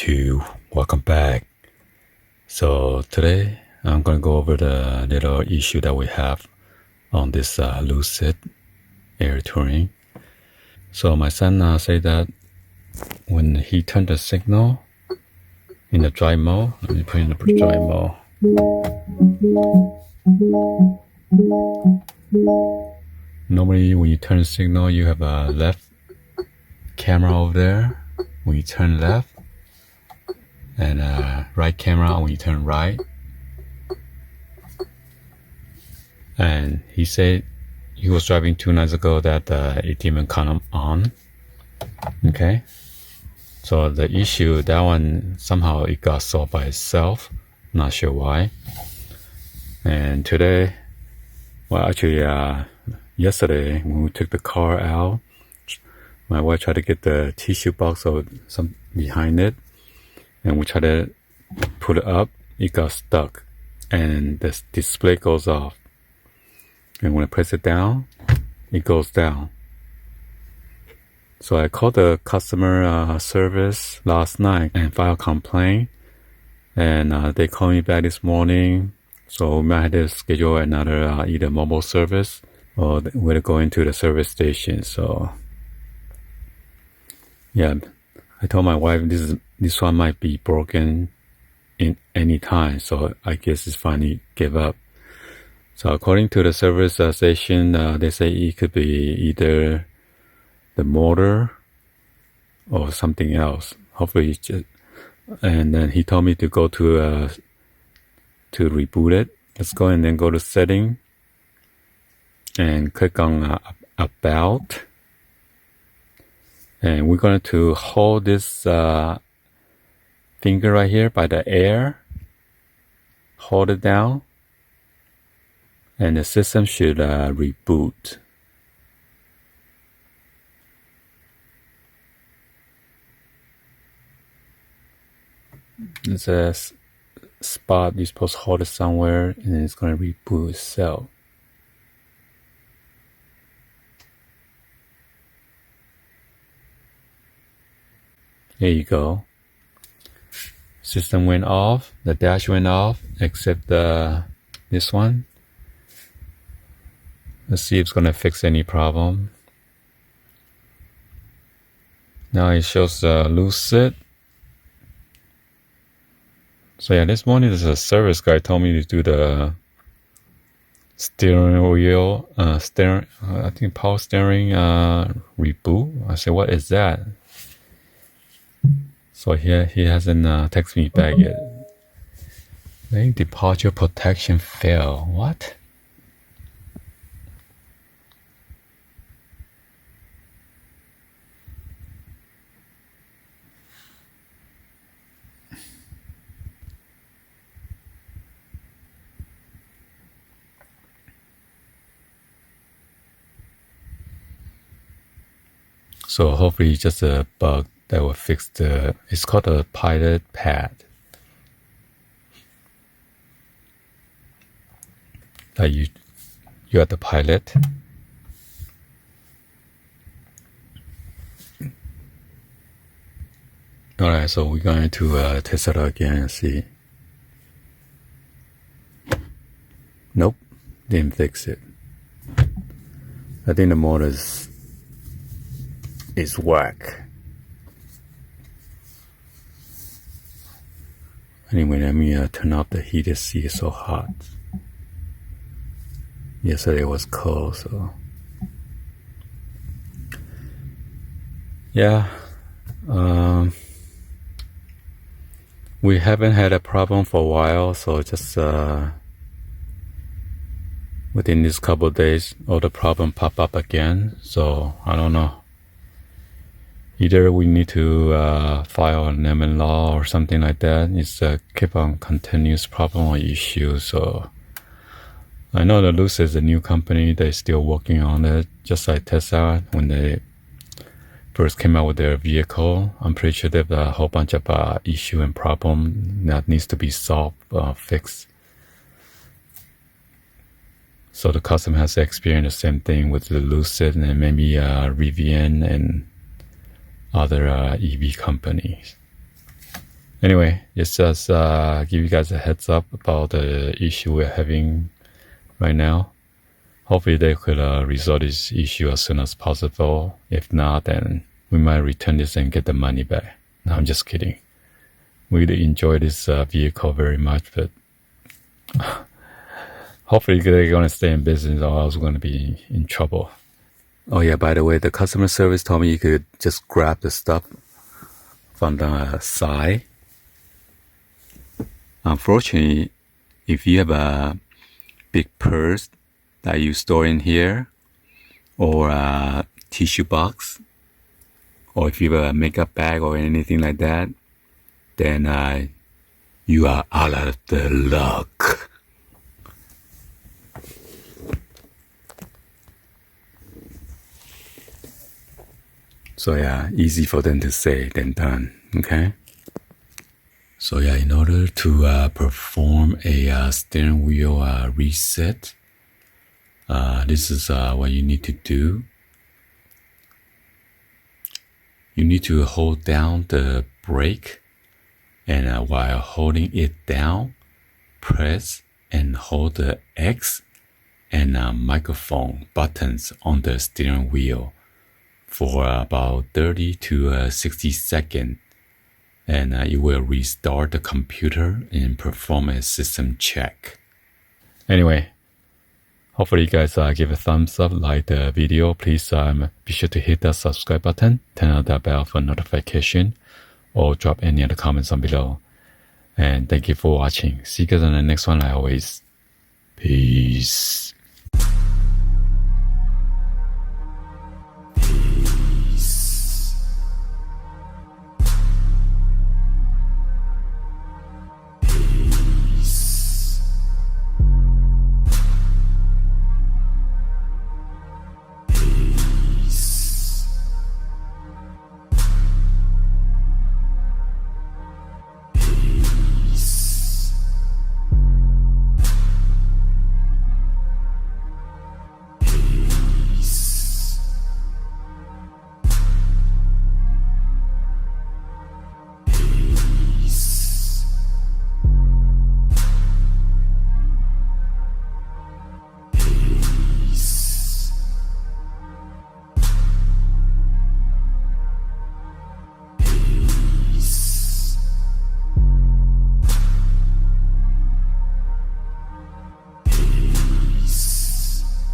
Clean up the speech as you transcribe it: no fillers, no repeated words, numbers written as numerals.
YouTube, welcome back. So today I'm going to go over the little issue that we have on this Lucid Air touring. So my son said that when he turned the signal in the dry mode, let me put in the dry mode. Normally when you turn the signal, you have a left camera over there when you turn left, and right camera when you turn right. And he said he was driving 2 nights ago that it didn't come on. Okay, so the issue, that one somehow it got solved by itself, not sure why. And today, well actually yesterday when we took the car out, my wife tried to get the tissue box or some behind it, and we tried to put it up. It got stuck and the display goes off, and when I press it down, it goes down. So I called the customer service last night and filed a complaint, and they called me back this morning. So we might have to schedule another either mobile service or we're going to the service station. So yeah, I told my wife this one might be broken in any time, so I guess it's finally give up. So according to the service station, they say it could be either the motor or something else. Hopefully it's just, and then he told me to go to reboot it. Let's go and then go to setting and click on about. And we're going to hold this finger right here by the air. Hold it down. And the system should reboot. It's a spot you're supposed to hold it somewhere, and it's going to reboot itself. There you go. System went off, the dash went off, except this one. Let's see if it's going to fix any problem. Now it shows Lucid. So yeah, this morning there's a service guy told me to do the steering wheel, I think power steering reboot. I said, what is that? So here he hasn't texted me back yet. Lane departure protection fail. What? So hopefully it's just a bug that will fix it's called a pilot pad. That you are the pilot. Alright, so we're going to test it out again and see. Nope, didn't fix it. I think the motor is whack. Anyway, let me turn off the heat to see it's so hot. Yesterday it was cold, so yeah. We haven't had a problem for a while, so just within these couple of days, all the problem pop up again. So I don't know. Either we need to file an amendment law or something like that. It's a keep on continuous problem or issue. So I know that Lucid is a new company. They're still working on it, just like Tesla when they first came out with their vehicle. I'm pretty sure they have a whole bunch of issue and problem that needs to be solved, fixed. So the customer has experienced the same thing with the Lucid and maybe Rivian and other EV companies. Anyway, just give you guys a heads up about the issue we're having right now. Hopefully they could resolve this issue as soon as possible. If not, then we might return this and get the money back. No, I'm just kidding. We really enjoy this vehicle very much, but hopefully they're going to stay in business or else we're going to be in trouble. Oh yeah, by the way, the customer service told me you could just grab the stuff from the side. Unfortunately, if you have a big purse that you store in here, or a tissue box, or if you have a makeup bag or anything like that, then you are out of the luck. So yeah, easy for them to say than done, okay? So yeah, in order to perform a steering wheel reset, this is what you need to do. You need to hold down the brake, and while holding it down, press and hold the X and microphone buttons on the steering wheel for about 30 to 60 seconds. And it will restart the computer and perform a system check. Anyway, hopefully you guys give a thumbs up, like the video. Please be sure to hit that subscribe button, turn on that bell for notification, or drop any other comments on below. And thank you for watching. See you guys on the next one like always. Peace.